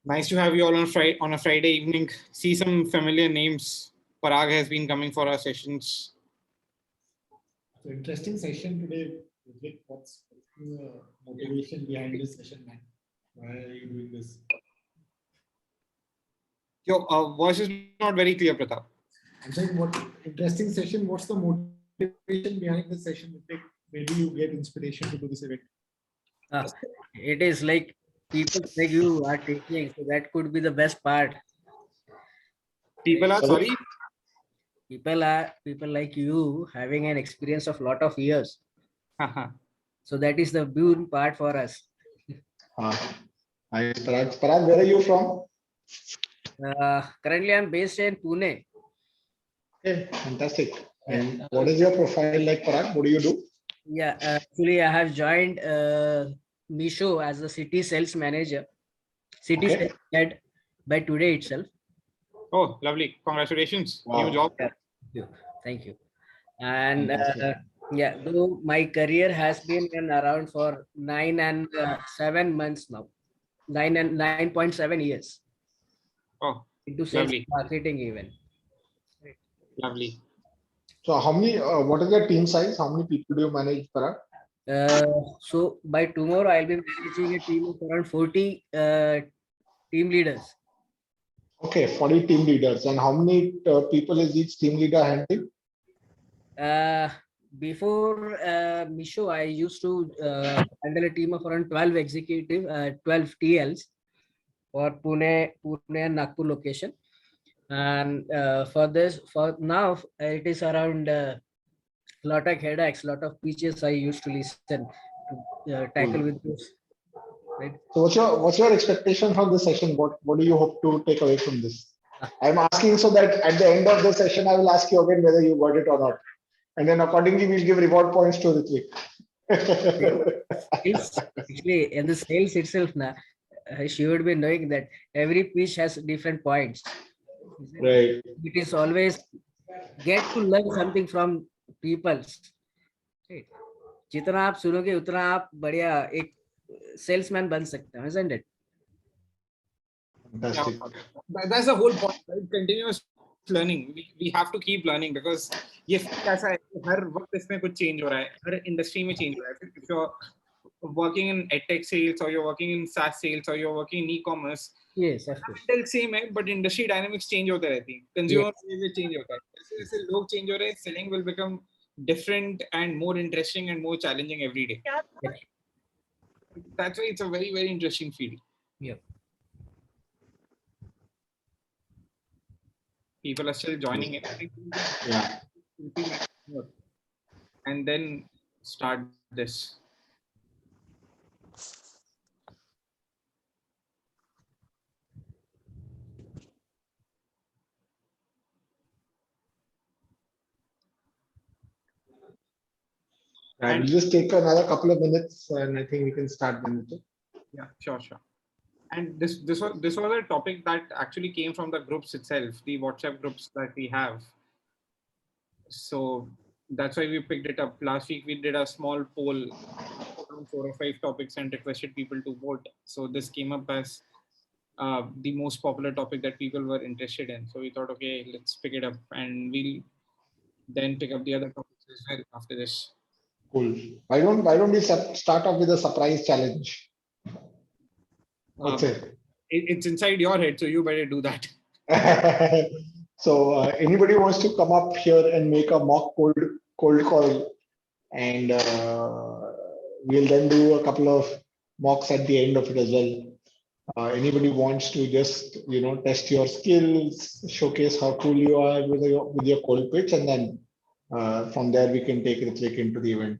Nice to have you all on a Friday evening. See some familiar names. Parag has been coming for our sessions. So interesting session today. Vivek, what's the motivation behind this session, man? Why are you doing this? Your voice is not very clear, Pratap. I'm saying, what interesting session? What's the motivation behind this session, Vivek? Maybe you get inspiration to do this event. It is like people like you are taking, so that could be the best part. People are sorry. People like you having an experience of lot of years. So that is the boon part for us. Hi, Parag. Parag, where are you from? Currently, I'm based in Pune. Okay, fantastic. And what is your profile like, Parag? What do you do? Yeah, actually, I have joined Misho as the city sales manager, city sales head by today itself. Oh, lovely! Congratulations, Wow. new job. Thank you. And yeah, though my career has been around for 9 and 7 months now, 9.7 years. Oh, into sales lovely. marketing even. Lovely. So how many, what is your team size? How many people do you manage, Parag? So by tomorrow, I'll be managing a team of around 40 team leaders. Okay, 40 team leaders. And how many people is each team leader handling? Before Misho, I used to handle a team of around 12 executive, 12 TLs for Pune and Nagpur location. And for now, it is around lot of headaches, lot of pitches I used to listen to tackle with this. Right? So what's your expectation from this session? What do you hope to take away from this? I'm asking so that at the end of the session, I will ask you again whether you got it or not. And then accordingly, we'll give reward points to Ritvik. Actually, in the sales itself, she would be knowing that every pitch has different points. Right. It is always get to learn something from people. Right. जितना आप सुनोगे उतना आप बढ़िया एक salesman बन सकते हैं, isn't it? Fantastic. That's the whole point, right? Continuous learning. We have to keep learning because ये ऐसा है कि हर वक्त इसमें कुछ change हो रहा है, हर industry में change हो रहा है. If you're working in edtech sales or you're working in SaaS sales or you're working in e-commerce, yes, of course. Still same है, but industry dynamics change होते रहती हैं. Consumer behavior change होता है. जैसे लोग change हो रहे हैं, selling will become different and more interesting and more challenging every day. Yeah. That's why it's a very, very interesting field. Yeah. People are still joining in. Yeah. And then start this. And we'll just take another couple of minutes, and I think we can start then. Yeah, sure. And this was a topic that actually came from the groups itself, the WhatsApp groups that we have. So that's why we picked it up. Last week we did a small poll, around 4 or 5 topics, and requested people to vote. So this came up as the most popular topic that people were interested in. So we thought, okay, let's pick it up, and we'll then pick up the other topics as well after this. Cool. Why don't we start off with a surprise challenge? What's it? It's inside your head, so you better do that. So anybody wants to come up here and make a mock cold call, and we'll then do a couple of mocks at the end of it as well. Anybody wants to just test your skills, showcase how cool you are with your cold pitch, and then from there we can take Ritvik into the event.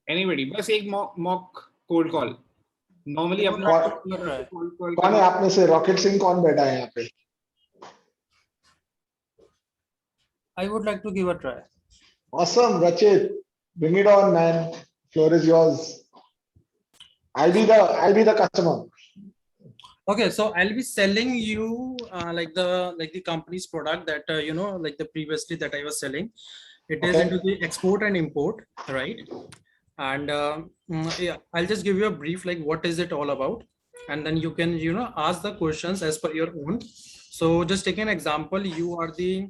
Anybody, बस एक mock cold call. Normally कौन है आप में से rocket Singh कौन बैठा है यहाँ पे? I would like to give a try. Awesome, Rachit, bring it on, man. Floor is yours. I'll be the customer. Okay, so I'll be selling you like the company's product that like the previously that I was selling. It is into the export and import, right? And yeah, I'll just give you a brief like what is it all about, and then you can ask the questions as per your own. So just take an example. You are the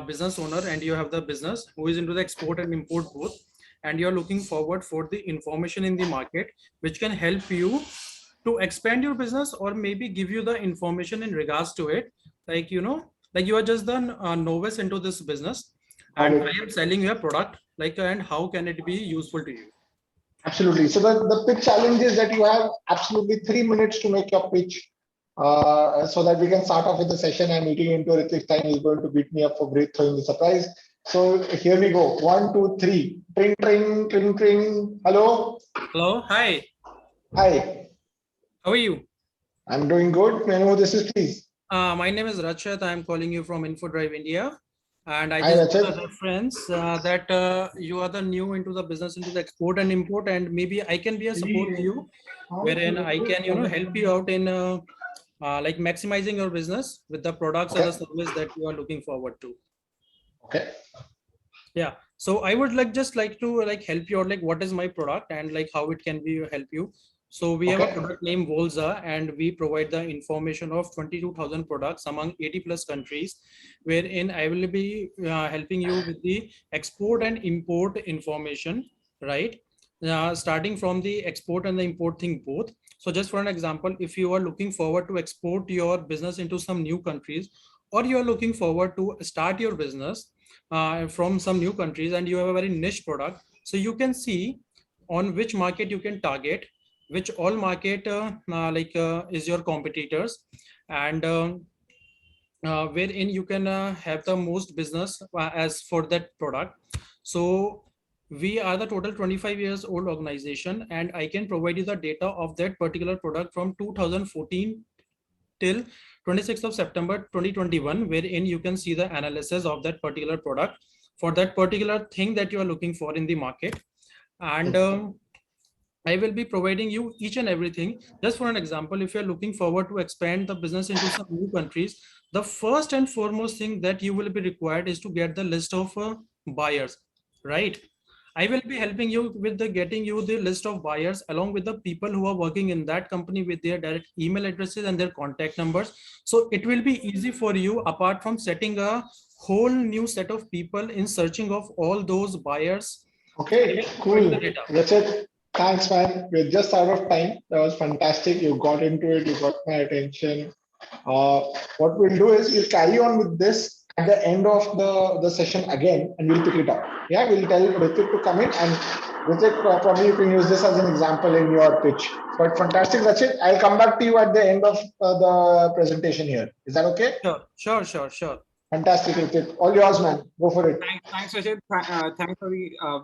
business owner and you have the business who is into the export and import both, and you're looking forward for the information in the market which can help you to expand your business or maybe give you the information in regards to it, like like you are just the novice into this business Got and it. I am selling your product, like, and how can it be useful to you. Absolutely. So the pitch challenge is that you have absolutely 3 minutes to make your pitch, so that we can start off with the session. I'm eating into Ritik's time. He's going to beat me up for great throwing the surprise. So here we go. 1, 2, 3. Tring, tring, tring, tring. Hello. Hello, hi, Hi. how are you? I'm doing good. May I know who this is, please? My name is Rachat. I'm calling you from InfoDrive India. And I Hi, just got Rachel. a reference that you are the new into the business, into the export and import, and maybe I can be a support to you, wherein I can, help you out in like maximizing your business with the products or the Okay. service that you are looking forward to. Okay. Yeah. So I would just like to like help you out, like what is my product and like how it can be help you. So we have a Okay. product named Volza, and we provide the information of 22,000 products among 80 plus countries, wherein I will be helping you with the export and import information, right? Starting from the export and the import thing both. So just for an example, if you are looking forward to export your business into some new countries, or you are looking forward to start your business from some new countries and you have a very niche product, so you can see on which market you can target, which all market is your competitors, and wherein you can have the most business as for that product. So we are the total 25 years old organization, and I can provide you the data of that particular product from 2014 till 26th of September 2021, wherein you can see the analysis of that particular product for that particular thing that you are looking for in the market. And I will be providing you each and everything. Just for an example, if you're looking forward to expand the business into some new countries, the first and foremost thing that you will be required is to get the list of buyers, right? I will be helping you with the getting you the list of buyers along with the people who are working in that company with their direct email addresses and their contact numbers. So it will be easy for you, apart from setting a whole new set of people in searching of all those buyers. I Okay. will provide you the Cool. data. That's it. Thanks, man. We're just out of time. That was fantastic. You got into it. You got my attention. Uh, what we'll do is we'll carry on with this at the end of the session again, and we'll pick it up. Yeah, we'll tell Ritik to come in, and Ritik, probably you can use this as an example in your pitch. But fantastic, that's it. I'll come back to you at the end of the presentation here. Is that okay? Sure. Fantastic, Ritik. All yours, man. Go for it. Thanks, Rajat.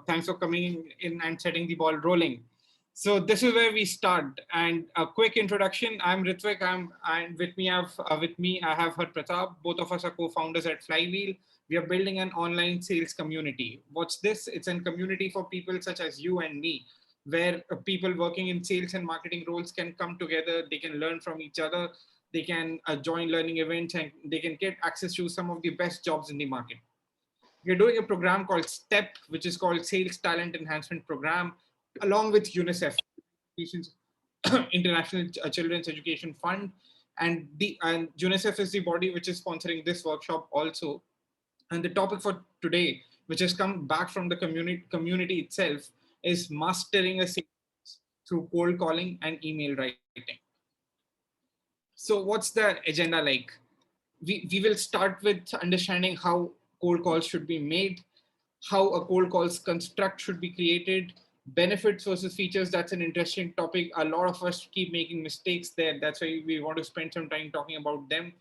Thanks for coming in and setting the ball rolling. So this is where we start. And a quick introduction. I'm Ritvik. And with me I have Har Pratap. Both of us are co-founders at Flywheel. We are building an online sales community. What's this? It's a community for people such as you and me, where people working in sales and marketing roles can come together. They can learn from each other. They can join learning events, and they can get access to some of the best jobs in the market. We're doing a program called STEP, which is called Sales Talent Enhancement Program, along with UNICEF, International Children's Education Fund, and UNICEF is the body which is sponsoring this workshop also. And the topic for today, which has come back from the community itself, is mastering a sales through cold calling and email writing. So what's the agenda like? We will start with understanding how cold calls should be made, how a cold calls construct should be created, benefits versus features. That's an interesting topic. A lot of us keep making mistakes there. That's why we want to spend some time talking about them.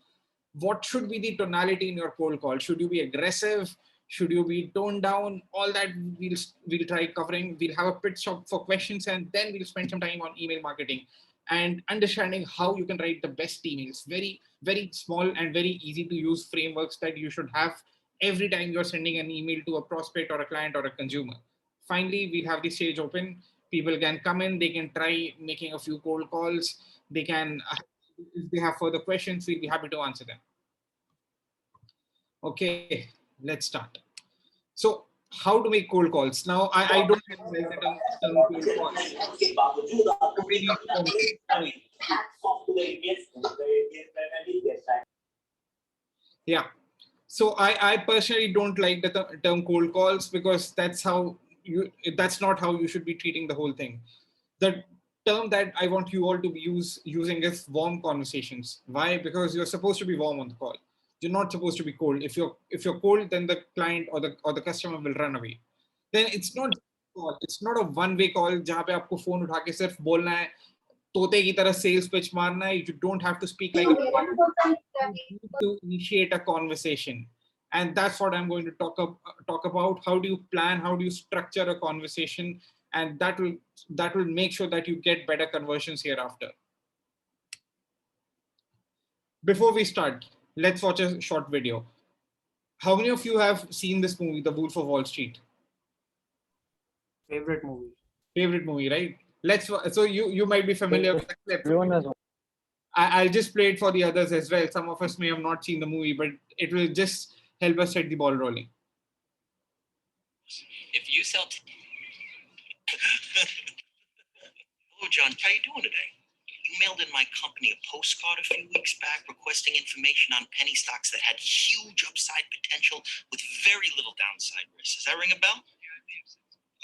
What should be the tonality in your cold call? Should you be aggressive? Should you be toned down? All that we'll try covering. We'll have a pit stop for questions, and then we'll spend some time on email marketing and understanding how you can write the best emails. Very, very small and very easy to use frameworks that you should have every time you're sending an email to a prospect or a client or a consumer. Finally, we'll have the stage open. People can come in, they can try making a few cold calls. They can, if they have further questions, we'll be happy to answer them. Okay, let's start. So how to make cold calls. Now, I don't really like the term cold calls. The way you term. Yeah. So I personally don't like the term cold calls, because that's not how you should be treating the whole thing. The term that I want you all to be using is warm conversations. Why? Because you're supposed to be warm on the call. You're not supposed to be cold. If you're cold, then the client or the customer will run away. Then it's not call. It's not a one-way call जहाँ पे आपको phone उठा के सिर्फ बोलना है, तोते की तरह sales pitch मारना है. You don't have to speak like a you need to initiate a conversation. And that's what I'm going to talk about. How do you plan? How do you structure a conversation? And that will make sure that you get better conversions hereafter. Before we start, let's watch a short video. How many of you have seen this movie, The Wolf of Wall Street? Favorite movie. Favorite movie, right? So you might be familiar with the clip. Everyone has one. I'll just play it for the others as well. Some of us may have not seen the movie, but it will just help us set the ball rolling. If you sell... Hello, John. How you doing today? You mailed in my company a postcard a few weeks back requesting information on penny stocks that had huge upside potential with very little downside risk. Does that ring a bell?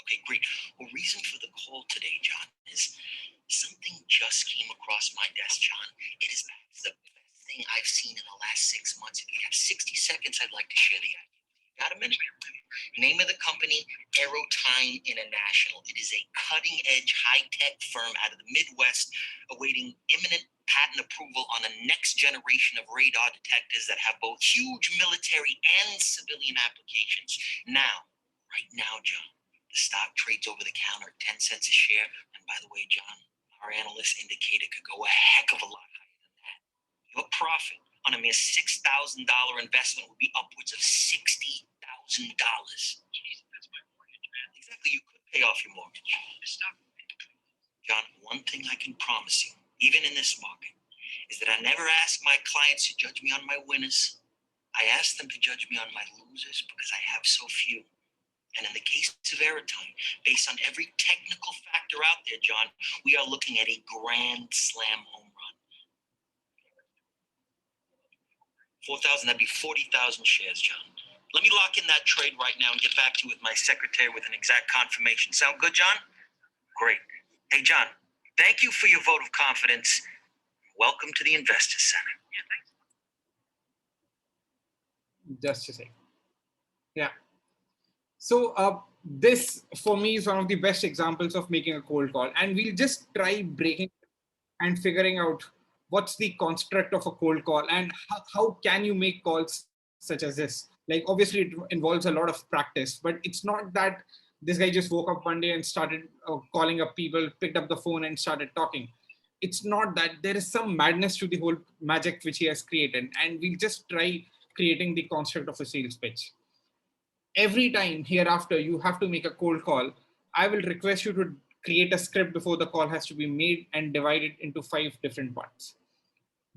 Okay, great. Well, reason for the call today, John, is something just came across my desk, John. It is the best thing I've seen in the last 6 months. If you have 60 seconds, I'd like to share the idea. Got a minute? Name of the company, Aerotime International. It is a cutting-edge, high-tech firm out of the Midwest awaiting imminent patent approval on the next generation of radar detectors that have both huge military and civilian applications. Now, right now, John, the stock trades over the counter at 10 cents a share. And by the way, John, our analysts indicate it could go a heck of a lot higher than that. Your profit on a mere $6,000 investment would be upwards of $60,000. Jeez, that's my mortgage, man. Exactly, you could pay off your mortgage. John, one thing I can promise you, even in this market, is that I never ask my clients to judge me on my winners. I ask them to judge me on my losers because I have so few. And in the case of Aerotime, based on every technical factor out there, John, we are looking at a grand slam home run. 4,000, that'd be 40,000 shares, John. Let me lock in that trade right now and get back to you with my secretary with an exact confirmation. Sound good, John? Great. Hey, John, thank you for your vote of confidence. Welcome to the Investors Center. Yeah, thanks. Just a second. Yeah. So this, for me, is one of the best examples of making a cold call. And we'll just try breaking and figuring out what's the construct of a cold call and how can you make calls such as this. Like, obviously, it involves a lot of practice, but it's not that this guy just woke up one day and started calling up people, picked up the phone and started talking. It's not that. There is some madness to the whole magic which he has created. And we'll just try creating the construct of a sales pitch. Every time hereafter you have to make a cold call, I will request you to create a script before the call has to be made and divide it into 5 different parts.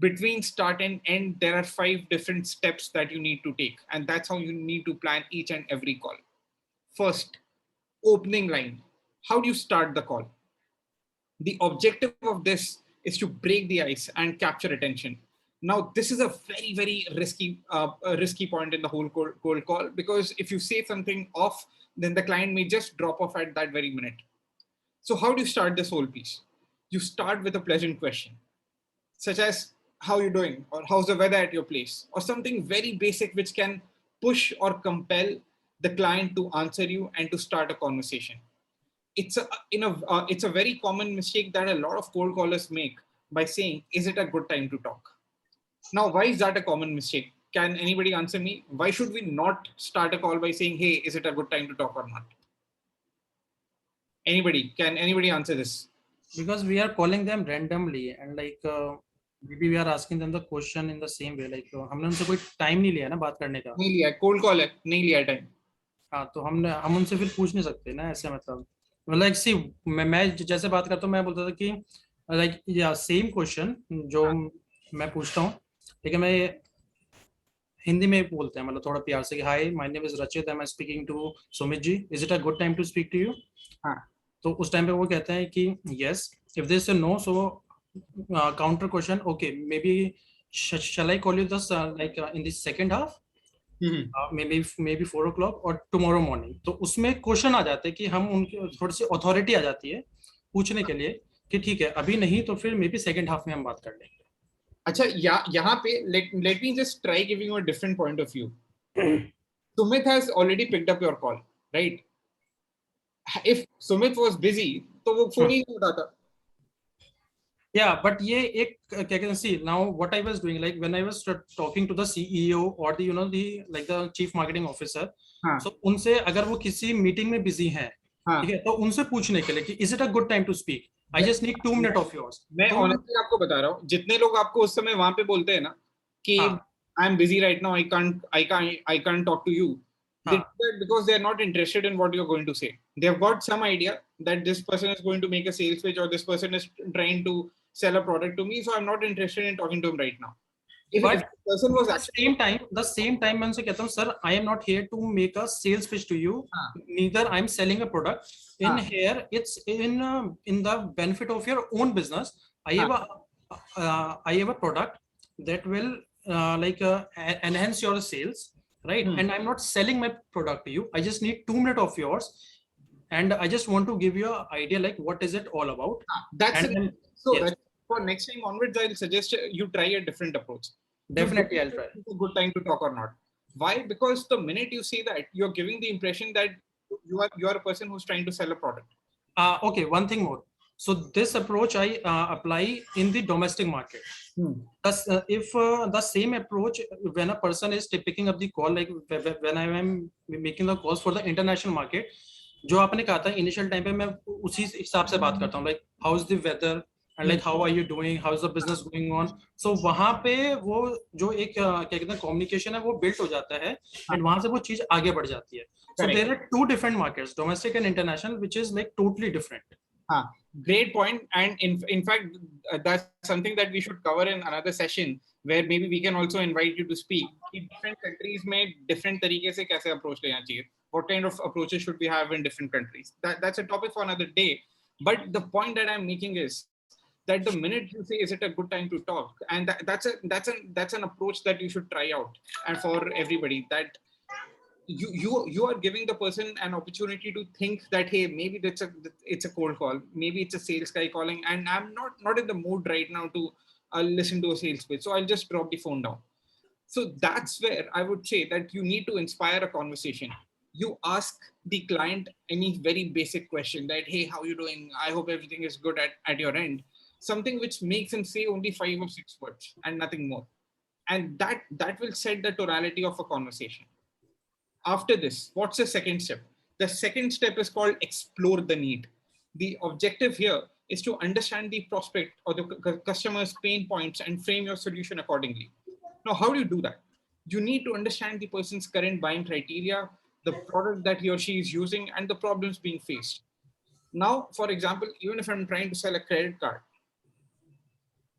Between start and end, there are 5 different steps that you need to take. And that's how you need to plan each and every call. First, opening line. How do you start the call? The objective of this is to break the ice and capture attention. Now, this is a very, very risky point in the whole cold call, because if you say something off, then the client may just drop off at that very minute. So how do you start this whole piece? You start with a pleasant question, such as, how are you doing? Or how's the weather at your place? Or something very basic which can push or compel the client to answer you and to start a conversation. It's a very common mistake that a lot of cold callers make by saying, is it a good time to talk? Now, why is that a common mistake? Can anybody answer me? Why should we not start a call by saying, hey, is it a good time to talk or not? Can anybody answer this? Because we are calling them randomly and like maybe we are asking them the question in the same way. Like हमने उनसे कोई time नहीं लिया ना बात करने का. नहीं लिया, cold call है, नहीं लिया time. हाँ, तो हम उनसे फिर पूछ नहीं सकते ना ऐसे, मतलब like see मैं जैसे बात करता हूँ, मैं बोलता था कि like yeah same question जो मैं पूछता हूँ, लेकिन मैं हिंदी में बोलते हैं, मतलब थोड़ा प्यार से, hi my name is Rachit, I am speaking to Sumit ji, is it a good time to speak to you? हाँ. तो उस टाइम पे वो कहते हैं कि yes, if they say no, so counter question, okay maybe shall I call you this like in the second half, maybe 4 o'clock or tomorrow morning? तो उसमें क्वेश्चन आ जाते हैं कि हम उनकी थोड़ी सी अथॉरिटी आ जाती है पूछने के लिए कि ठीक है अभी नहीं तो फिर मे बी सेकेंड हाफ में हम बात कर लेंगे. अच्छा, यहाँ पे let me just try giving you a different point of view. Sumit has already picked up your call, right? If Sumit was busy, तो वो फोन ही नहीं उठाता. Yeah, but ये एक क्या कहते हैं, see now what I was doing, like when I was talking to the CEO or the like the chief marketing officer, हाँ. so उनसे अगर वो किसी मीटिंग में बिजी हैं, हाँ. ठीक है, तो उनसे पूछने के लिए कि is it a good time to speak, I just need 2 minutes of yours. मैं honestly आपको बता रहा हूँ, जितने लोग आपको उस समय वहां पे बोलते हैं ना कि I am busy right now, I can't talk to you. They do that because they are not interested in what you're going to say. They have got some idea that this person is going to make a sales pitch or this person is trying to sell a product to me, so I'm not interested in talking to him right now. But if the person was the same time मैं उनसे कहता हूँ, sir, I am not here to make a sales pitch to you. Neither I am selling a product. In here, it's in the benefit of your own business. I have a product that will enhance your sales, right? And I'm not selling my product to you. I just need 2 minutes of yours, and I just want to give you an idea like what is it all about. That's for next time onwards, I'll suggest you try a different approach. Definitely, I'll try. It's a good time to talk or not. Why? Because the minute you say that, you're giving the impression that you are a person who's trying to sell a product. Okay, one thing more. So this approach I apply in the domestic market. Thus, if the same approach when a person is picking up the call, like when I am making the calls for the international market, जो आपने कहा था initial time पे मैं उसी हिसाब से बात करता हूँ, like how is the weather and like how are you doing, how is the business going on. So वहाँ पे वो जो एक क्या कहते हैं communication है वो built हो जाता है, and वहाँ से वो चीज आगे बढ़ जाती है. So there are 2 different markets, domestic and international, which is like totally different. Great point. And in fact, that's something that we should cover in another session where maybe we can also invite you to speak. In different countries में different तरीके से कैसे approach लेना चाहिए. What kind of approaches should we have in different countries? That's a topic for another day. But the point that I'm making is that the minute you say, is it a good time to talk? And that's an approach that you should try out. And for everybody, that you are giving the person an opportunity to think that, hey, maybe it's a cold call, maybe it's a sales guy calling, and I'm not in the mood right now to listen to a sales pitch, so I'll just drop the phone down. So that's where I would say that you need to inspire a conversation. You ask the client any very basic question that, hey, how are you doing? I hope everything is good at your end. Something which makes him say only 5 or 6 words and nothing more. And that will set the tonality of a conversation. After this, what's the second step? The second step is called explore the need. The objective here is to understand the prospect or the customer's pain points and frame your solution accordingly. Now, how do you do that? You need to understand the person's current buying criteria, the product that he or she is using, and the problems being faced. Now, for example, even if I'm trying to sell a credit card,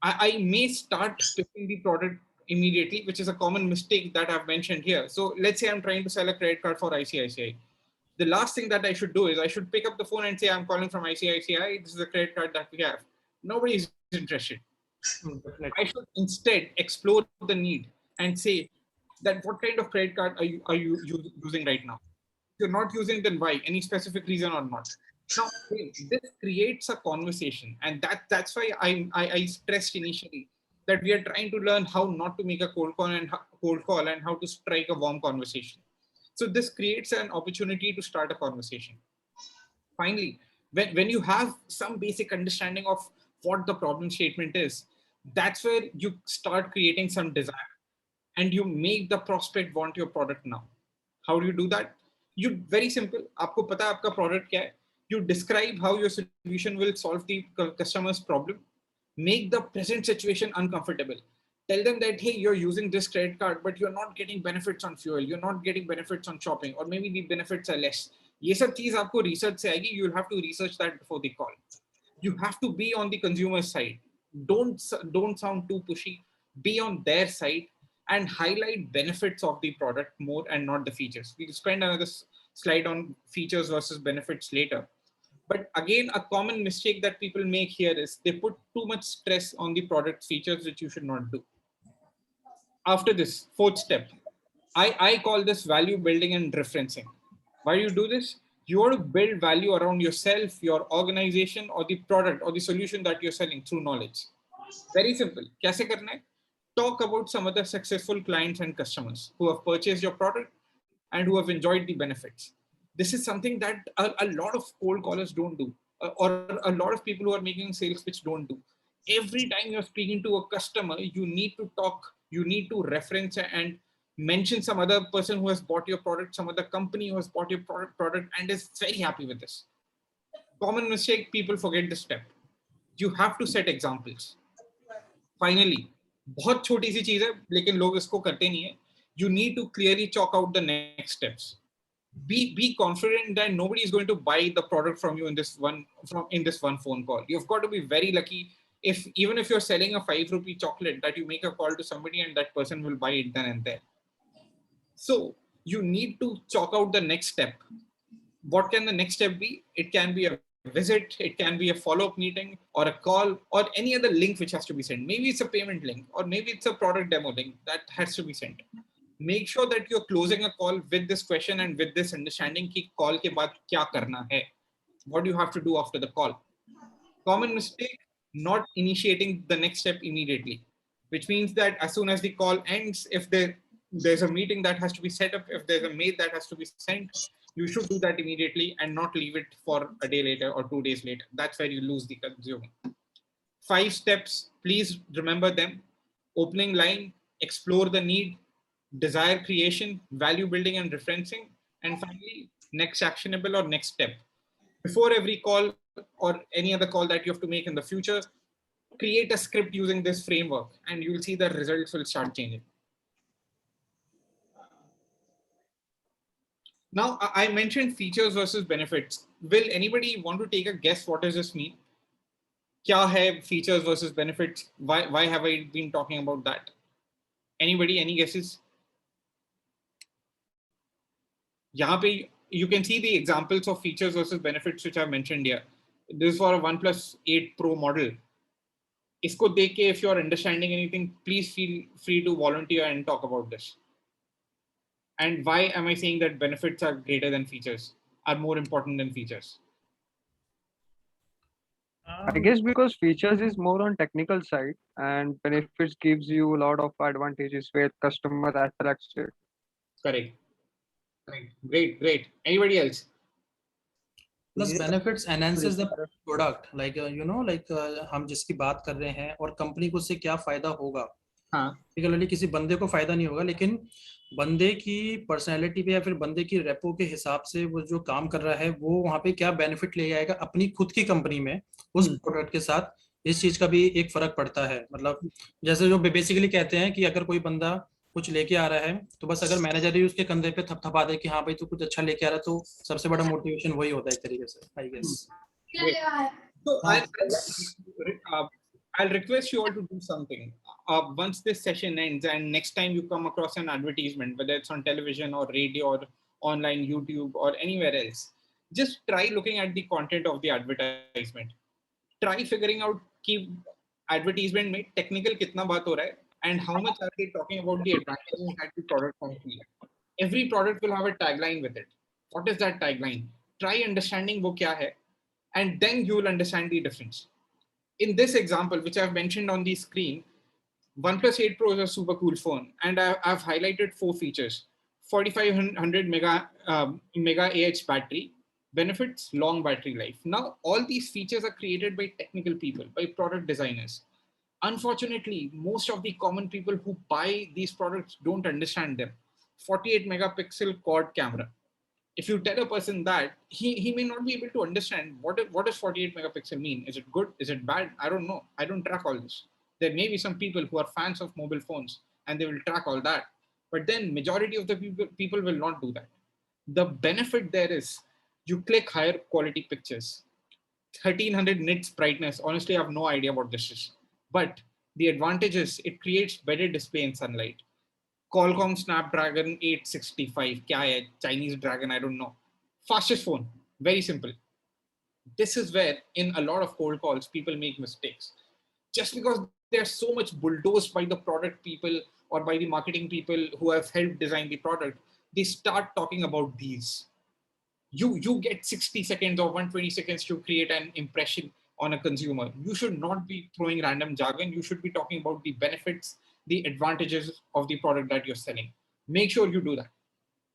I may start picking the product immediately, which is a common mistake that I've mentioned here. So let's say I'm trying to sell a credit card for ICICI. The last thing that I should do is I should pick up the phone and say, I'm calling from ICICI. This is a credit card that we have. Nobody is interested. I should instead explore the need and say that what kind of credit card are you using right now? If you're not using, then why? Any specific reason or not? Now, this creates a conversation, and that's why I stressed initially that we are trying to learn how not to make a cold call and how to strike a warm conversation. So this creates an opportunity to start a conversation. Finally, when you have some basic understanding of what the problem statement is, that's where you start creating some desire and you make the prospect want your product now. How do you do that? You very simple. आपको पता है आपका product क्या है? You describe how your solution will solve the customer's problem. Make the present situation uncomfortable. Tell them that, hey, you're using this credit card, but you're not getting benefits on fuel. You're not getting benefits on shopping, or maybe the benefits are less. ये सब चीज आपको research से आएगी. You'll have to research that before the call. You have to be on the consumer side. Don't sound too pushy. Be on their side. and highlight benefits of the product more and not the features. We'll spend another slide on features versus benefits later. But again, a common mistake that people make here is they put too much stress on the product features, which you should not do. After this, fourth step, I call this value building and referencing. Why do you do this? You want to build value around yourself, your organization, or the product or the solution that you're selling through knowledge. Very simple. Kaise karna hai? Talk about some other successful clients and customers who have purchased your product and who have enjoyed the benefits. This is something that a lot of cold callers don't do, or a lot of people who are making sales pitch don't do. Every time you're speaking to a customer, you need to talk, you need to reference and mention some other person who has bought your product, some other company who has bought your product and is very happy with this. Common mistake, people forget this step. You have to set examples. Finally, बहुत छोटी सी चीज है लेकिन लोग इसको करते नहीं है. You need to clearly chalk out the next steps. Be confident that nobody is going to buy the product from you in this one phone call. You've got to be very lucky if even if you're selling a 5 rupee chocolate, that you make a call to somebody and that person will buy it then and there. So you need to chalk out the next step. What can the next step be? It can be a visit, it can be a follow-up meeting or a call or any other link which has to be sent. Maybe it's a payment link or maybe it's a product demo link that has to be sent. Make sure that you're closing a call with this question and with this understanding ki call ke baad kya karna hai. What do you have to do after the call? Common mistake, not initiating the next step immediately, which means that as soon as the call ends, if there's a meeting that has to be set up, if there's a mail that has to be sent, you should do that immediately and not leave it for a day later or 2 days later. That's where you lose the consumer. 5 steps, please remember them. Opening line, explore the need, desire creation, value building and referencing, and finally, next actionable or next step. Before every call or any other call that you have to make in the future, create a script using this framework and you'll see the results will start changing. Now, I mentioned features versus benefits. Will anybody want to take a guess? What does this mean? Kya hai features versus benefits? Why have I been talking about that? Anybody, any guesses? Yahan pe you can see the examples of features versus benefits which I mentioned here. This is for a OnePlus 8 Pro model. Isko dekh ke, if you're understanding anything, please feel free to volunteer and talk about this. And why am I saying that benefits are greater than features, are more important than features? I guess because features is more on technical side and benefits gives you a lot of advantages where customer attracts it. Correct. Great. Anybody else? Plus benefits enhances the product, like हम जिसकी बात कर रहे हैं और company को उससे क्या फायदा होगा. हाँ. particularly किसी बंदे को फायदा नहीं होगा, लेकिन बंदे की पर्सनैलिटी पे या फिर बंदे की रेपो के हिसाब से वो जो काम कर रहा है वो वहाँ पे क्या बेनिफिट ले आएगा अपनी खुद की कंपनी में उस प्रोडक्ट के साथ. इस चीज का भी एक फर्क पड़ता है. मतलब जैसे जो बेसिकली कहते हैं कि अगर कोई बंदा कुछ लेके आ रहा है तो बस अगर मैनेजर ही उसके कंधे पे थपथपा दे कि हाँ भाई तू कुछ अच्छा लेके आ रहा है, तो सबसे बड़ा मोटिवेशन वही होता है एक तरीके से, I guess. So I'll request you all to do something. Once this session ends and next time you come across an advertisement, whether it's on television or radio or online YouTube or anywhere else, just try looking at the content of the advertisement. Try figuring out कि advertisement में technical कितना बात हो रहा है and how much are they talking about the advantages that the product comes with. Every product will have a tagline with it. What is that tagline? Try understanding वो क्या है and then you will understand the difference. In this example, which I've mentioned on the screen, OnePlus 8 Pro is a super cool phone, and I've highlighted 4 features: 4500 mega AH battery, benefits, long battery life. Now, all these features are created by technical people, by product designers. Unfortunately, most of the common people who buy these products don't understand them. 48 megapixel quad camera. If you tell a person that, he may not be able to understand what does 48 megapixel mean. Is it good? Is it bad? I don't know. I don't track all this. There may be some people who are fans of mobile phones and they will track all that. But then majority of the people will not do that. The benefit there is you click higher quality pictures. 1300 nits brightness. Honestly, I have no idea what this is. But the advantage is it creates better display in sunlight. Qualcomm Snapdragon 865. Kya hai? Chinese Dragon, I don't know. Fastest phone. Very simple. This is where, in a lot of cold calls, people make mistakes. Just because they're so much bulldozed by the product people or by the marketing people who have helped design the product, they start talking about these. You get 60 seconds or 120 seconds to create an impression on a consumer. You should not be throwing random jargon. You should be talking about the benefits, the advantages of the product that you're selling. Make sure you do that.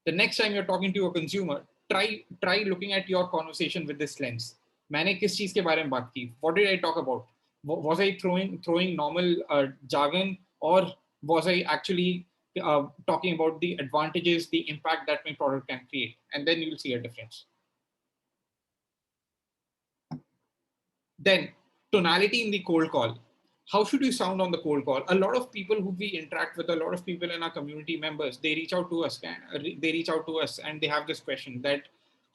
The next time you're talking to a consumer, try looking at your conversation with this lens. मैंने किस चीज के बारे में बात की? What did I talk about? Was I throwing normal jargon, or was I actually talking about the advantages, the impact that my product can create? And then you'll see a difference. Then tonality in the cold call. How should you sound on the cold call? A lot of people who we interact with, a lot of people in our community members, they reach out to us and they have this question that,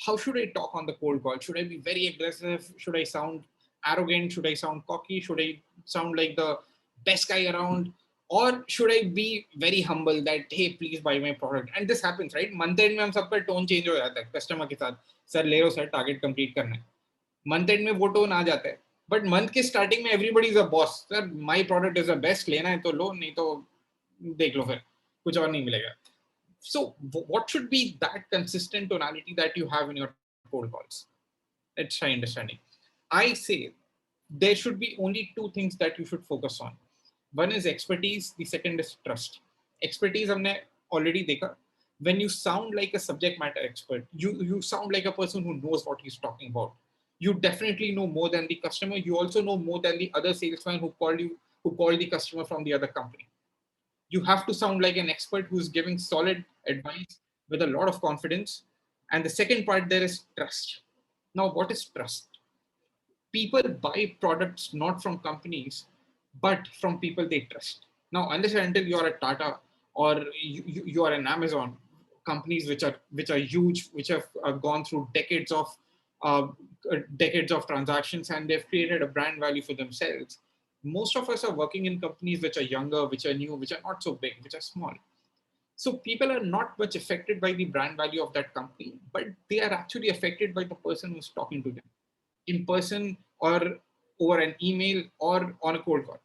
how should I talk on the cold call? Should I be very aggressive? Should I sound arrogant? Should I sound cocky? Should I sound like the best guy around? Or should I be very humble that, hey, please buy my product? And this happens, right? Month end में हम सबका tone change हो जाता है customer के साथ. Sir, ले लो sir, target complete करना है. Month end में वो tone आ जाता है. But month के starting में everybody is a boss. Sir, my product is the best. लेना है तो लो, नहीं तो देख लो फिर. कुछ और नहीं मिलेगा. So what should be that consistent tonality that you have in your cold calls? Let's try understanding. I say there should be only two things that you should focus on. One is expertise. The second is trust. Expertise हमने already देखा. When you sound like a subject matter expert, you sound like a person who knows what he's talking about. You definitely know more than the customer. You also know more than the other salesman who called the customer from the other company. You have to sound like an expert who's giving solid advice with a lot of confidence. And the second part there is trust. Now, what is trust? People buy products not from companies, but from people they trust. Now, unless and until you are a Tata or you are an Amazon, companies which are huge, which have gone through decades of transactions, and they've created a brand value for themselves. Most of us are working in companies which are younger, which are new, which are not so big, which are small. So people are not much affected by the brand value of that company, but they are actually affected by the person who's talking to them in person or over an email or on a cold call.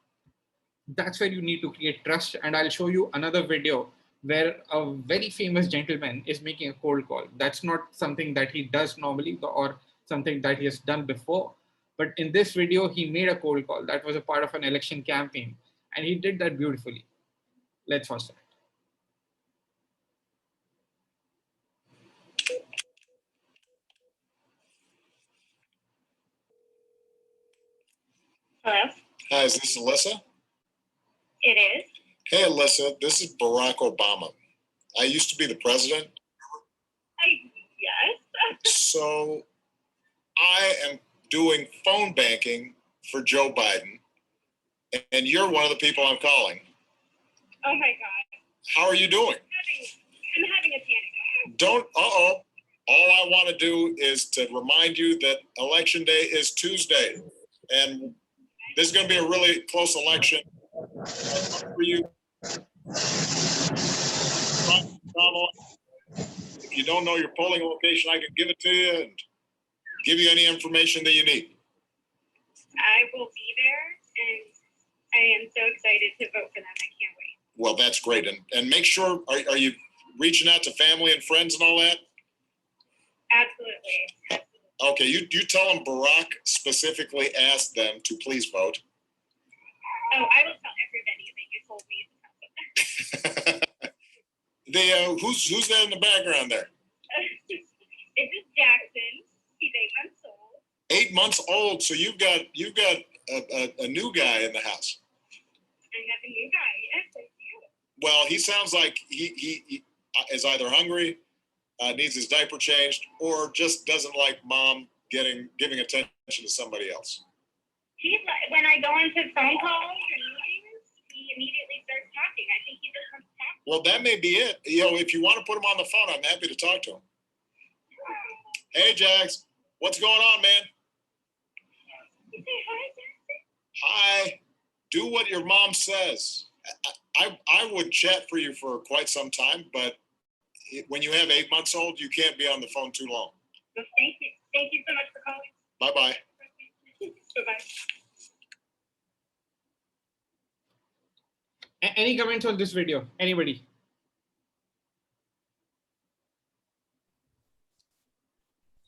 That's where you need to create trust. And I'll show you another video where a very famous gentleman is making a cold call. That's not something that he does normally or something that he has done before. But in this video, he made a cold call. That was a part of an election campaign. And he did that beautifully. Let's watch that. Hello? Hi, is this Alyssa? It is. Hey, Alyssa, this is Barack Obama. I used to be the president. Yes. So I am doing phone banking for Joe Biden, and you're one of the people I'm calling. Oh my God. How are you doing? I'm having a panic. Don't, All I want to do is to remind you that election day is Tuesday, and this is going to be a really close election. For you, if you don't know your polling location, I can give it to you and give you any information that you need. I will be there, and I am so excited to vote for them. I can't wait. Well, that's great. And make sure, are you reaching out to family and friends and all that? Absolutely. Okay, you tell them Barack specifically asked them to please vote. Oh, I will tell everybody that you told me to tell them. Who's that in the background there? This is Jackson. He's 8 months old. 8 months old. So you've got a new guy in the house. I have a new guy. Yes, I do. Well, he sounds like he is either hungry, needs his diaper changed, or just doesn't like mom giving attention to somebody else. When I go into phone calls and meetings, he immediately starts talking. I think he just wants to talk. Well, that may be it. If you want to put him on the phone, I'm happy to talk to him. Hey, Jax, what's going on, man? You say hi, Jackson? Hi. Do what your mom says. I would chat for you for quite some time, but when you have 8 months old, you can't be on the phone too long. Well, thank you. Thank you so much for calling. Bye-bye. Bye-bye. Any comments on this video? Anybody?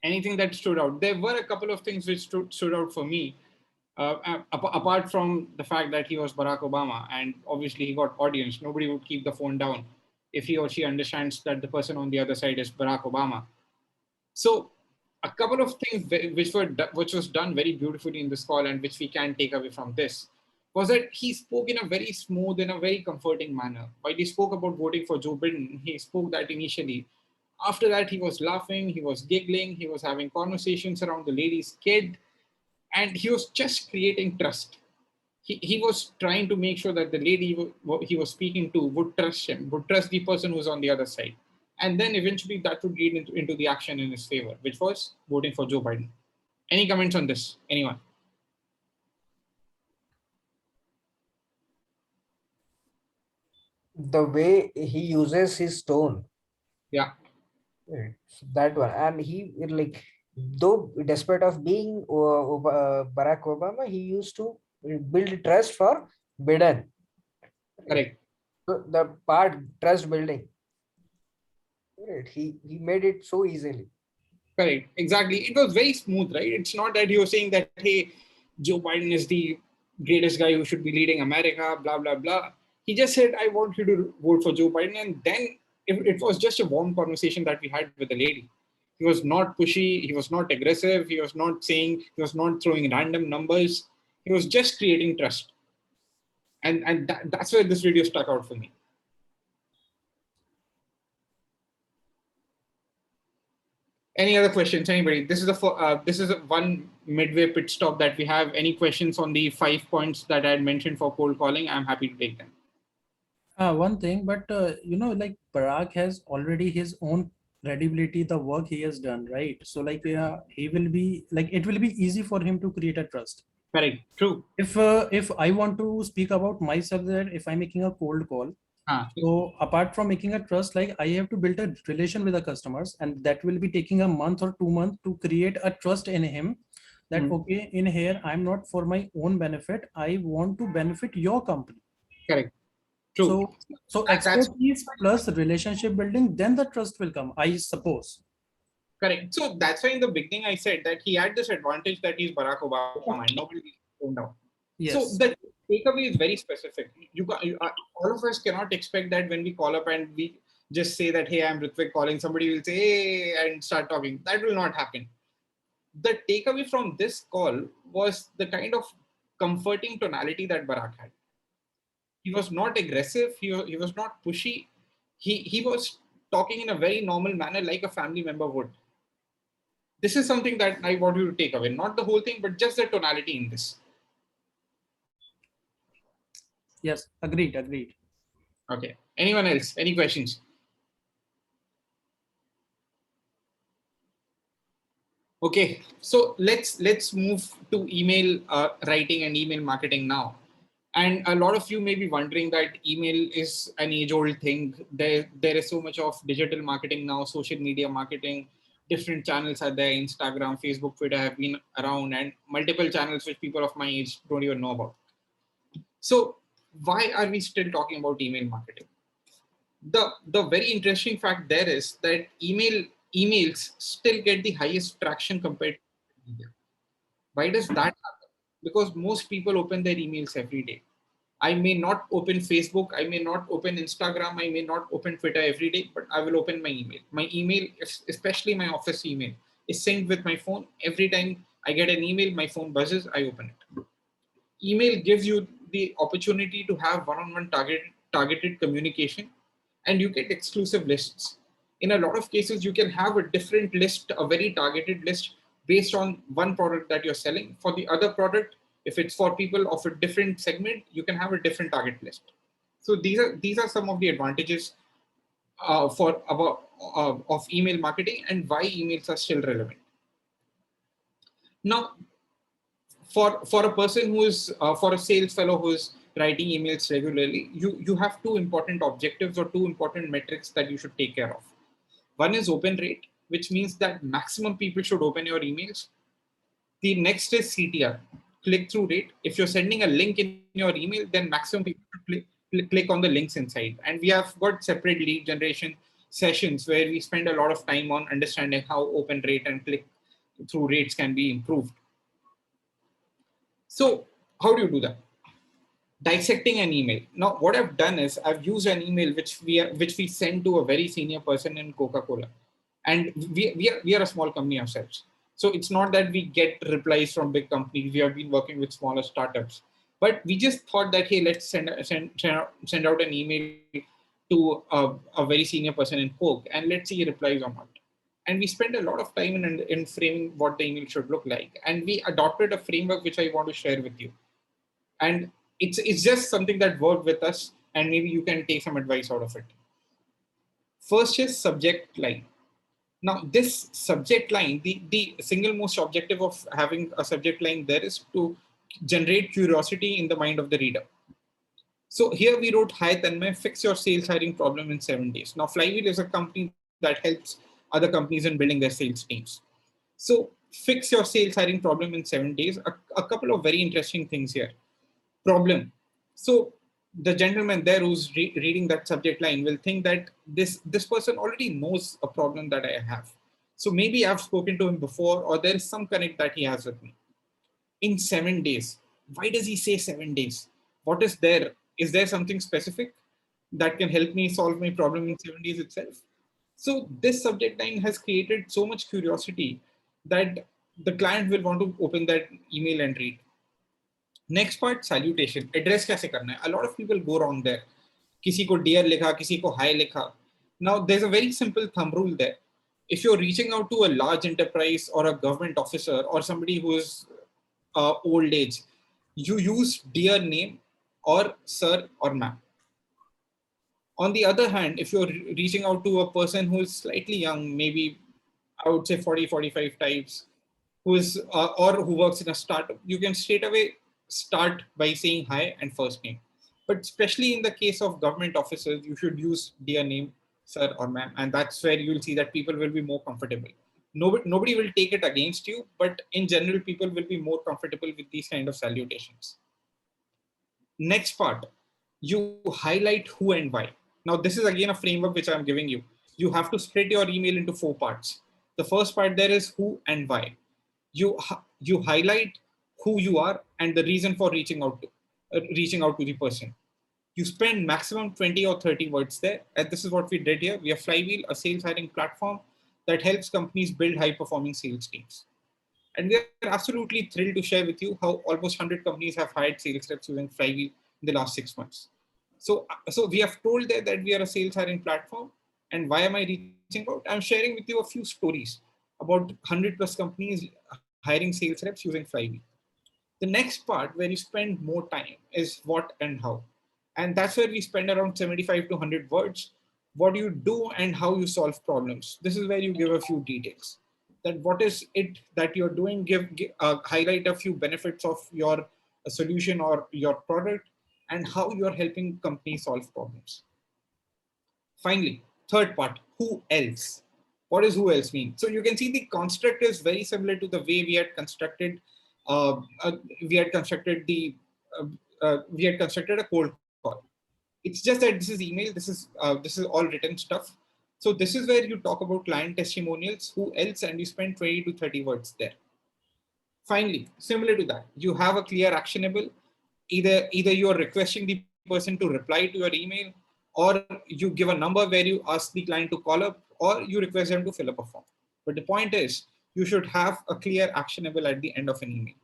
Anything that stood out? There were a couple of things which stood out for me. Apart from the fact that he was Barack Obama and obviously he got audience, nobody would keep the phone down if he or she understands that the person on the other side is Barack Obama. So a couple of things which was done very beautifully in this call and which we can take away from this was that he spoke in a very smooth and a very comforting manner. While he spoke about voting for Joe Biden, he spoke that initially. After that, he was laughing, he was giggling, he was having conversations around the lady's kid, and he was just creating trust. He was trying to make sure that the lady he was speaking to would trust him, would trust the person who's on the other side. And then eventually that would lead into the action in his favor, which was voting for Joe Biden. Any comments on this? Anyone? The way he uses his tone. Yeah. Right. So that one. And he like, though despite of being Barack Obama, he used to build trust for Biden. Correct. So the part trust building. Right. He made it so easily. Correct. Exactly. It was very smooth, right? It's not that he was saying that, hey, Joe Biden is the greatest guy who should be leading America, blah, blah, blah. He just said, I want you to vote for Joe Biden. And then it was just a warm conversation that we had with the lady. He was not pushy. He was not aggressive. He was not throwing random numbers. He was just creating trust. And that's where this video stuck out for me. Any other questions? Anybody? This is a one midway pit stop that we have. Any questions on the 5 points that I had mentioned for cold calling? I'm happy to take them. One thing, but like Barack has already his own credibility, the work he has done, right? So like he will be like, it will be easy for him to create a trust. Correct. True. If I want to speak about myself, that if I'm making a cold call, so apart from making a trust, like I have to build a relation with the customers, and that will be taking a month or 2 months to create a trust in him. That okay, in here I'm not for my own benefit. I want to benefit your company. Correct. True. So expertise plus relationship building, then the trust will come, I suppose. Correct. So that's why in the beginning I said that he had this advantage that he's Barack Obama and nobody toned down. Yes. So the takeaway is very specific. All of us cannot expect that when we call up and we just say that, hey, I'm Ritvik calling, somebody will say, hey, and start talking. That will not happen. The takeaway from this call was the kind of comforting tonality that Barack had. He was not aggressive. He was not pushy. He was talking in a very normal manner like a family member would. This is something that I want you to take away. Not the whole thing, but just the tonality in this. Yes, agreed. Okay. Anyone else? Any questions? Okay, so let's move to email writing and email marketing now. And a lot of you may be wondering that email is an age-old thing. There is so much of digital marketing now, social media marketing, different channels are there, Instagram, Facebook, Twitter have been around, and multiple channels which people of my age don't even know about. So why are we still talking about email marketing? The very interesting fact there is that emails still get the highest traction compared to media. Why does that happen? Because most people open their emails every day. I may not open Facebook, I may not open Instagram, I may not open Twitter every day, but I will open my email. My email, especially my office email, is synced with my phone. Every time I get an email, my phone buzzes, I open it. Email gives you the opportunity to have one-on-one targeted communication, and you get exclusive lists. In a lot of cases, you can have a different list, a very targeted list based on one product that you're selling. For the other product, if it's for people of a different segment, you can have a different target list. So these are some of the advantages of email marketing and why emails are still relevant. Now, for a person who is for a sales fellow who is writing emails regularly, you have two important objectives or two important metrics that you should take care of. One is open rate, which means that maximum people should open your emails. The next is CTR, click-through rate. If you're sending a link in your email, then maximum people should click on the links inside. And we have got separate lead generation sessions where we spend a lot of time on understanding how open rate and click-through rates can be improved. So how do you do that? Dissecting an email. Now, what I've done is I've used an email which we send to a very senior person in Coca-Cola, and we are a small company ourselves. So it's not that we get replies from big companies. We have been working with smaller startups, but we just thought that, hey, let's send out an email to a very senior person in Coke, and let's see he replies or not. And we spend a lot of time in framing what the email should look like, and we adopted a framework which I want to share with you. And it's just something that worked with us, and maybe you can take some advice out of it. First is subject line. Now, this subject line, the single most objective of having a subject line there is to generate curiosity in the mind of the reader. So here we wrote, "Hi Tanmay, fix your sales hiring problem in 7 days." Now, Flywheel is a company that helps other companies in building their sales teams. So fix your sales hiring problem in 7 days. A couple of very interesting things here. Problem. So the gentleman there who's reading that subject line will think that this person already knows a problem that I have. So maybe I've spoken to him before, or there is some connect that he has with me. In 7 days. Why does he say 7 days? What is there? Is there something specific that can help me solve my problem in 7 days itself? So this subject line has created so much curiosity that the client will want to open that email and read. Next part, salutation. Address कैसे करना है? A lot of people go wrong there. किसी को dear लिखा, किसी को hi लिखा. Now there's a very simple thumb rule there. If you're reaching out to a large enterprise or a government officer or somebody who is old age, you use dear name or sir or ma'am. On the other hand, if you're reaching out to a person who is slightly young, maybe I would say 40, 45 types, who is or who works in a startup, you can straight away start by saying hi and first name. But especially in the case of government officers, you should use dear name, sir or ma'am, and that's where you'll see that people will be more comfortable. Nobody will take it against you, but in general, people will be more comfortable with these kind of salutations. Next part, you highlight who and why. Now, this is again a framework which I'm giving you. You have to split your email into 4 parts. The first part there is who and why. You highlight who you are and the reason for reaching out to the person. You spend maximum 20 or 30 words there. And this is what we did here. We are Flywheel, a sales hiring platform that helps companies build high-performing sales teams. And we are absolutely thrilled to share with you how almost 100 companies have hired sales reps using Flywheel in the last 6 months. So we have told there that we are a sales hiring platform. And why am I reaching out? I'm sharing with you a few stories about 100 plus companies hiring sales reps using Flywheel. The next part where you spend more time is what and how. And that's where we spend around 75 to 100 words. What you do and how you solve problems. This is where you give a few details. That what is it that you're doing, highlight a few benefits of your solution or your product and how you're helping companies solve problems. Finally, third part, who else? What does who else mean? So you can see the construct is very similar to the way we had constructed a cold call. It's just that this is email. This is all written stuff. So this is where you talk about client testimonials, who else, and you spend 20 to 30 words there. Finally, similar to that, you have a clear actionable. Either you are requesting the person to reply to your email, or you give a number where you ask the client to call up, or you request them to fill up a form. But the point is, you should have a clear actionable at the end of an email.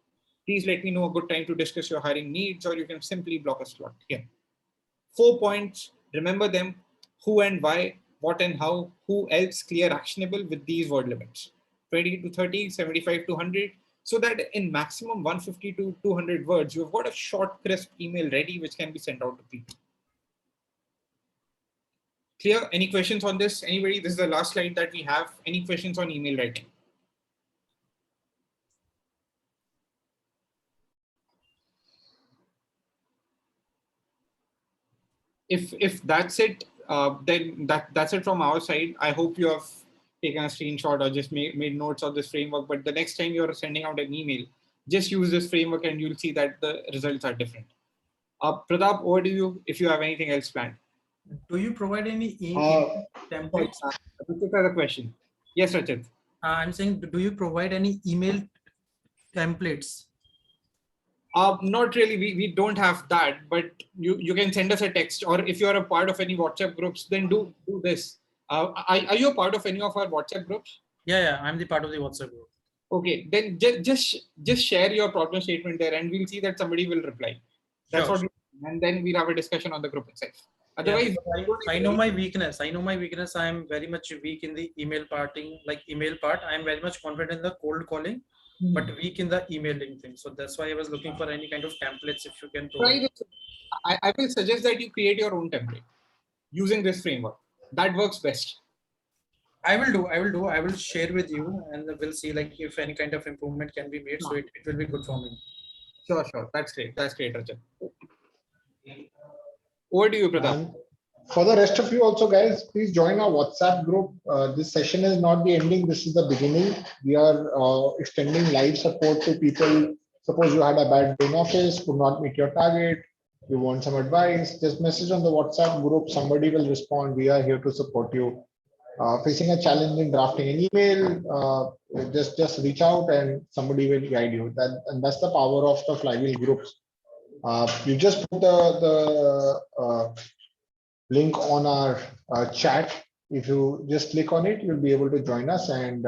Please let me know a good time to discuss your hiring needs, or you can simply block a slot here. 4 points, remember them: who and why, what and how, who else, clear, actionable with these word limits, 20 to 30, 75 to 100, so that in maximum 150 to 200 words, you've got a short, crisp email ready, which can be sent out to people. Clear? Any questions on this? Anybody? This is the last slide that we have. Any questions on email writing? if that's it, then that's it from our side. I hope you have taken a screenshot or just made notes of this framework. But the next time you're sending out an email, just use this framework and you'll see that the results are different. Pratap, over to you if you have anything else planned. Do you provide any email templates? Rachit has a question. Yes, Rachit. I'm saying, do you provide any email templates? Not really. We don't have that, but you can send us a text, or if you are a part of any WhatsApp groups, then do this. Are you a part of any of our WhatsApp groups? Yeah, I'm the part of the WhatsApp group. Okay, then just share your problem statement there, and we'll see that somebody will reply. That's Sure, what, and then we'll have a discussion on the group itself. Otherwise, I know my weakness. I am very much weak in the email part. I am very much confident in the cold calling, but weak in the emailing thing. So that's why I was looking for any kind of templates if you can provide. I will suggest that you create your own template using this framework. That works best. I will share with you, and we'll see like if any kind of improvement can be made. So it will be good for me. Sure. That's great, Rajat. Over to you, Pratap. And for the rest of you also, guys, please join our WhatsApp group. This session is not the ending. This is the beginning. We are extending live support to people. Suppose you had a bad day in office, could not meet your target, you want some advice, just message on the WhatsApp group. Somebody will respond. We are here to support you. Facing a challenge in drafting an email, just reach out and somebody will guide you. And that's the power of the flywheel groups. You just put the link on our chat. If you just click on it, you'll be able to join us and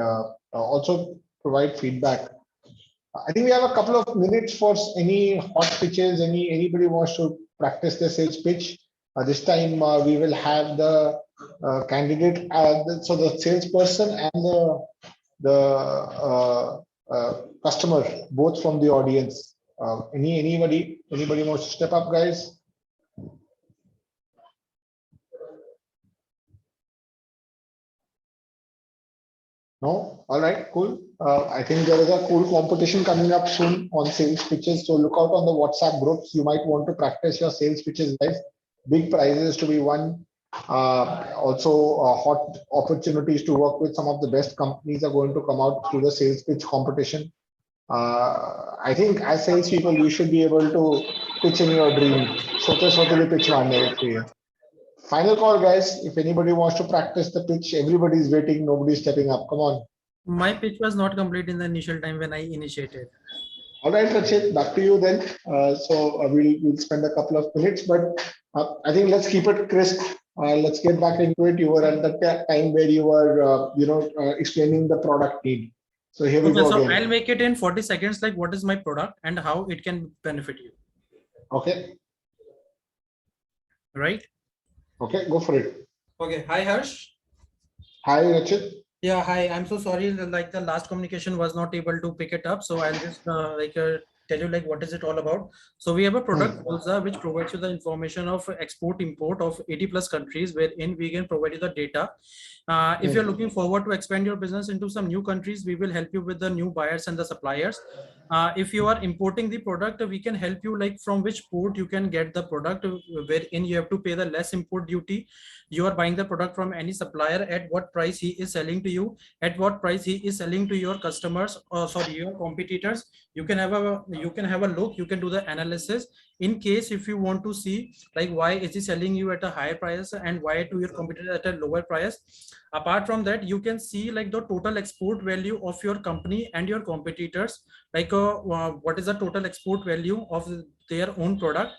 also provide feedback. I think we have a couple of minutes for any hot pitches. Anybody wants to practice the sales pitch. This time we will have the candidate, so the salesperson and the customer, both from the audience. Anybody wants to step up, guys? No? All right, cool. I think there is a cool competition coming up soon on sales pitches. So look out on the WhatsApp groups. You might want to practice your sales pitches, guys. Big prizes to be won. Also, hot opportunities to work with some of the best companies are going to come out through the sales pitch competition. I think as salespeople, you should be able to pitch in your dream. Pitch Final call, guys. If anybody wants to practice the pitch, everybody's waiting. Nobody's stepping up. Come on. My pitch was not complete in the initial time when I initiated. All right, Rachit, back to you then. We'll spend a couple of minutes, but I think let's keep it crisp. Let's get back into it. You were at the time where you were, explaining the product need. So here we go. So again. I'll make it in 40 seconds, like what is my product and how it can benefit you. Okay. Right. Okay, go for it. Okay. Hi, Harsh. Hi, Rachit. Yeah, hi. I'm so sorry. Like the last communication was not able to pick it up. So I'll just tell you like what is it all about. So we have a product which provides you the information of export import of 80 plus countries, wherein we can provide you the data. If you're looking forward to expand your business into some new countries, we will help you with the new buyers and the suppliers. If you are importing the product, we can help you like from which port you can get the product, wherein you have to pay the less import duty. You are buying the product from any supplier at what price he is selling to you, at what price he is selling to your customers, or your competitors. You can have a look, you can do the analysis. In case if you want to see like why is he selling you at a higher price and why to your competitor at a lower price. Apart from that, you can see like the total export value of your company and your competitors, like what is the total export value of their own product.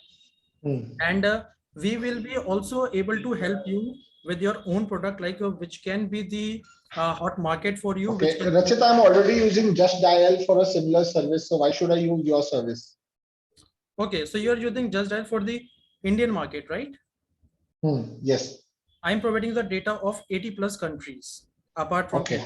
And we will be also able to help you with your own product, like which can be the hot market for you. Okay, Rachit, I'm already using Just Dial for a similar service. So why should I use your service? Okay, so you're using Just Dial for the Indian market, right? Yes. I'm providing the data of 80 plus countries apart from India.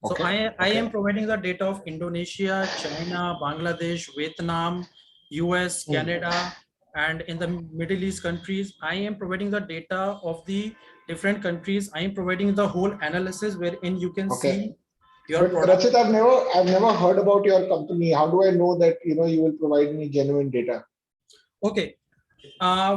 So I am providing the data of Indonesia, China, Bangladesh, Vietnam, US, Canada, and in the Middle East countries. I am providing the data of the different countries. I am providing the whole analysis wherein you can see your product. Rachit, I've never heard about your company. How do I know that you will provide me genuine data? Okay,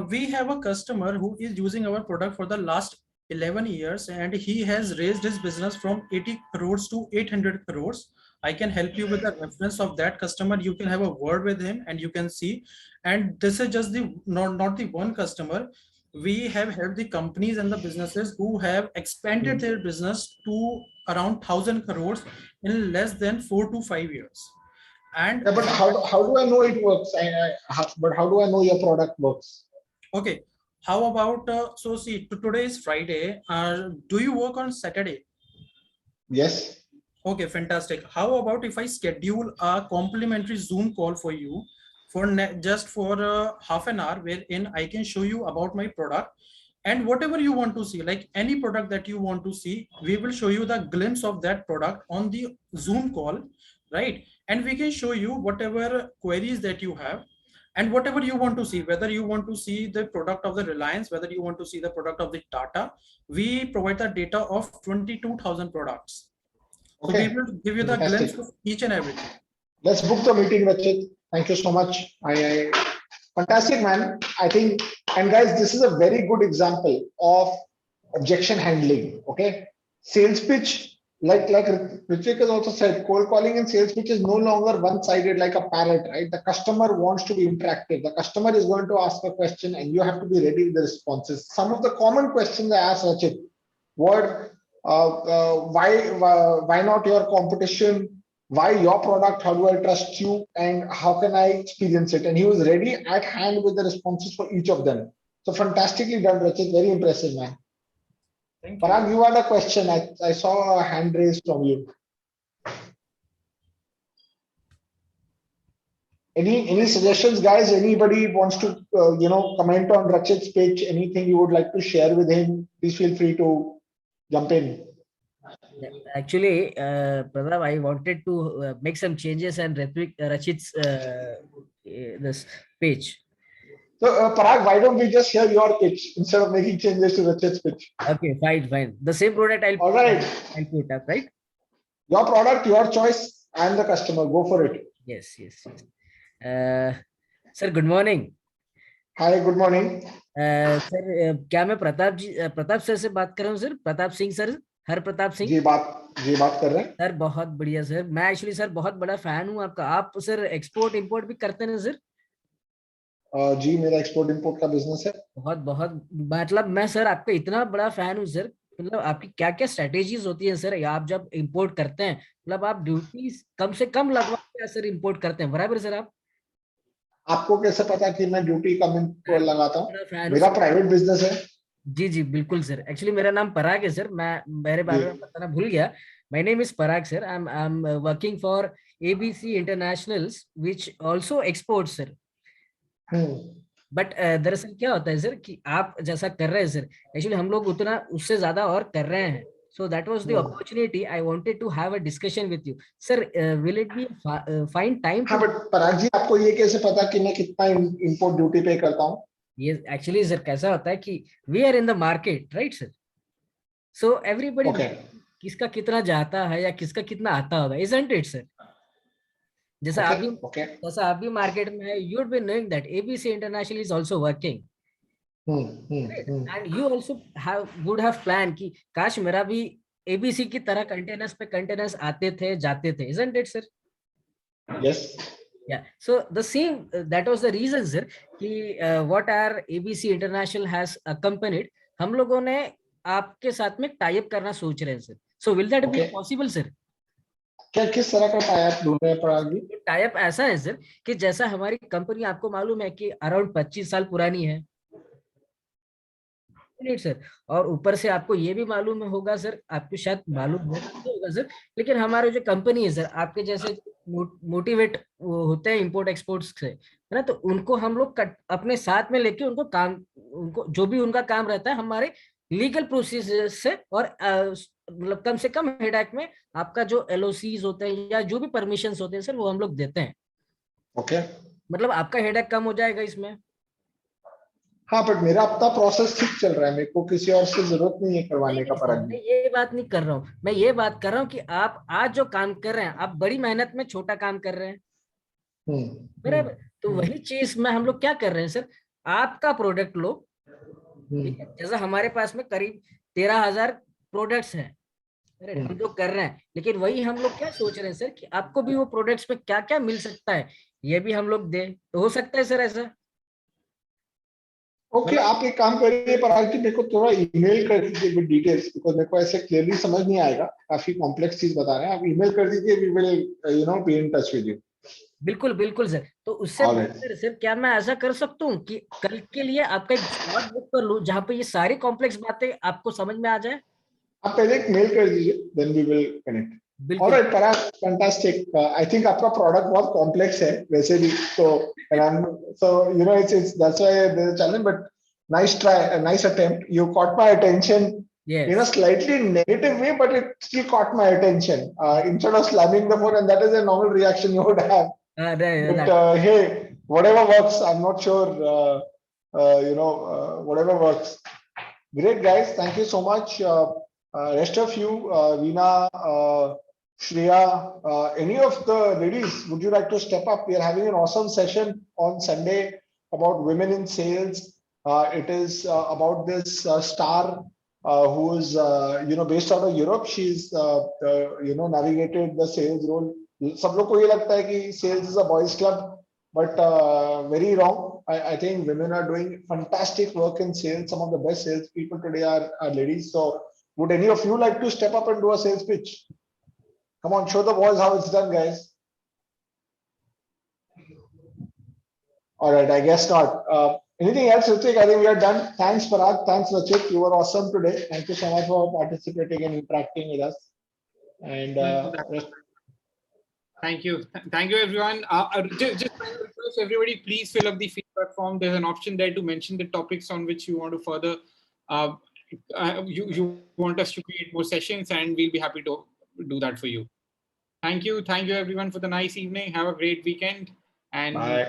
We have a customer who is using our product for the last 11 years and he has raised his business from 80 crores to 800 crores. I can help you with the reference of that customer. You can have a word with him and you can see. And this is just the not the one customer. We have helped the companies and the businesses who have expanded their business to around 1,000 crores in less than 4 to 5 years. And Yeah, but how do I know it works? But how do I know your product works? okay, how about so see today is Friday. Do you work on Saturday? Yes. Okay, fantastic. How about if I schedule a complimentary Zoom call for you for just for half an hour, wherein I can show you about my product and whatever you want to see, like any product that you want to see, we will show you the glimpse of that product on the Zoom call, right? And we can show you whatever queries that you have and whatever you want to see, whether you want to see the product of the Reliance, whether you want to see the product of the Tata, we provide the data of 22,000 products. So Okay. we will give you the Fantastic. glimpse of each and everything. Let's book the meeting, Rachit. Thank you so much. Fantastic, man. I think, and guys, this is a very good example of objection handling. Okay, sales pitch, like Ritvik has also said, cold calling and sales pitch is no longer one-sided like a parrot, right? The customer wants to be interactive. The customer is going to ask a question, and you have to be ready with the responses. Some of the common questions I asked Rachit, what, why not your competition? Why your product? How do I trust you? And how can I experience it? And he was ready at hand with the responses for each of them. So fantastically done, Rachit. Very impressive, man. Thank you. Parag, you had a question. I saw a hand raised from you. Any suggestions, guys? Anybody wants to comment on Rachit's pitch? Anything you would like to share with him? Please feel free to jump in. Actually, Pradhav, I wanted to make some changes and Rachit's this page. So, Parag, why don't we just hear your pitch instead of making changes to Rachit's pitch? Okay, fine. The same product I'll All right. I'll put up, right? Your product, your choice. I am the customer. Go for it. Yes. Sir, good morning. Hi, good morning. Sir क्या मैं Pratap sir से बात कर रहा हूँ sir? Pratap Singh sir, हर प्रताप सिंह जी बात कर रहे हैं सर। बहुत बढ़िया सर, मैं एक्चुअली सर बहुत बड़ा फैन हूँ आपका। आप सर एक्सपोर्ट इंपोर्ट भी करते हैं सर? जी, मेरा एक्सपोर्ट इंपोर्ट का बिजनेस है। बहुत मतलब मैं सर आपका इतना बड़ा फैन हूँ सर। मतलब आपकी क्या क्या स्ट्रेटेजीज होती है सर? आप जब इंपोर्ट करते हैं, मतलब आप ड्यूटी कम से कम लगवा के सर इंपोर्ट करते हैं, बराबर सर? आपको कैसे पता कि मैं ड्यूटी कम इंपोर्ट लगाता हूँ? मेरा सर प्राइवेट बिजनेस है। जी बिल्कुल सर। एक्चुअली मेरा नाम पराग है सर। मैं मेरे बारे में बताना भूल गया। My name is Parag sir. I am working for ABC internationals which also export sir. But दरअसल क्या होता है सर कि आप जैसा कर रहे हैं सर, एक्चुअली हम लोग उतना उससे ज्यादा और कर रहे हैं। So that was the opportunity. I wanted to have a discussion with you, sir. Will it be fine time? हाँ, बट पराग जी, आपको ये कैसे पता कि मैं कितना इंपोर्ट ड्यूटी पे करता हूँ? ये एक्चुअली सर कैसा होता है कि we are in the market, right sir? So everybody किसका कितना जाता है या किसका कितना आता होगा, isn't it sir? जैसा आप भी मार्केट में है, you would be knowing that ABC International is also working. And you also would have planned कि काश मेरा भी ABC की तरह कंटेनर्स आते थे जाते थे, isn't it sir? Yes. Yeah. So the same that was the reason sir कि what our ABC International has accompanied, हम लोगों ने आपके साथ में टाई अप करना सोच रहे हैं sir. So will that be possible sir? क्या किस तरह का टाई अप ढूंढ रहे हैं पराग जी? टाई अप ऐसा है सर कि जैसा हमारी कंपनी आपको मालूम है कि अराउंड 25 साल पुरानी है सर, और ऊपर से आपको ये भी मालूम होगा सर, आपको शायद मालूम होगा सर, लेकिन हमारे जो कंपनी है सर, आपके जैसे मोटिवेट होते हैं इंपोर्ट एक्सपोर्ट्स से, है ना, तो उनको हम लोग अपने साथ में लेके उनको जो भी उनका काम रहता है हमारे लीगल प्रोसीजर से, और मतलब कम से कम हेडेक में आपका जो एलओसीज होते हैं या जो भी परमिशंस होते हैं सर वो हम लोग देते हैं। ओके, मतलब आपका हेडेक कम हो जाएगा इसमें। हाँ, बट मेरा अपना प्रोसेस ठीक चल रहा है, मेरे को किसी और से जरूरत नहीं है करवाने का। पराग जी, ये बात नहीं कर रहा हूँ मैं, ये बात कर रहा हूँ कि आप आज जो काम कर रहे हैं, आप बड़ी मेहनत में छोटा काम कर रहे हैं, बराबर। तो वही चीज में हम लोग क्या कर रहे हैं सर, आपका प्रोडक्ट लो, ठीक है, जैसा हमारे पास में करीब 13,000 प्रोडक्ट्स हैं, हम लोग कर रहे हैं, लेकिन वही हम लोग क्या सोच रहे हैं सर कि आपको भी वो प्रोडक्ट्स में क्या क्या मिल सकता है ये भी हम लोग दे, तो हो सकता है सर ऐसा? ओके, आप एक काम करिए पराग जी, मेरे को थोड़ा ईमेल कर दीजिए विद डिटेल्स, बिकॉज मेरे को ऐसे क्लियरली समझ नहीं आएगा, काफी कॉम्प्लेक्स चीज बता रहे हैं आप, ईमेल कर दीजिए, we will be in touch with you. बिल्कुल बिल्कुल सर, तो उससे Alright. बेहतर सर क्या मैं ऐसा कर सकता हूँ कि कल के लिए आपका एक स्लॉट बुक कर लूँ जहाँ पे ये सारी कॉम्प्लेक्स बातें आपको समझ में आ जाए? आप पहले एक मेल कर दीजिए, देन वी विल कनेक्ट। बिल्कुल alright Parag, fantastic. I think आपका प्रोडक्ट बहुत कॉम्प्लेक्स है वैसे भी, तो it's that's why there's a challenge, but nice try, a nice attempt. You caught my attention in a yes slightly negative way, but it still caught my attention. Instead of slamming the phone, and that is a normal reaction you would have. But hey, whatever works. I'm not sure. Whatever works. Great, guys. Thank you so much. Rest of you, Veena, Shreya, any of the ladies, would you like to step up? We are having an awesome session on Sunday about women in sales. It is about this star who is, based out of Europe. She's, navigated the sales role. सब लोग को ये लगता है कि sales is a boys club, but very wrong. I think women are doing fantastic work in sales. Some of the best sales people today are ladies. So would any of you like to step up and do a sales pitch? Come on, show the boys how it's done, guys. All right, I guess not. Anything else, Ritik? I think we are done. Thanks, Parag. Thanks, Rachit. You were awesome today. Thank you so much for participating and interacting with us. And thank you. Thank you, everyone. Just final request, everybody, please fill up the feedback form. There's an option there to mention the topics on which you want to further. You want us to create more sessions, and we'll be happy to do that for you. Thank you, everyone, for the nice evening. Have a great weekend, and bye.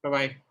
Bye-bye.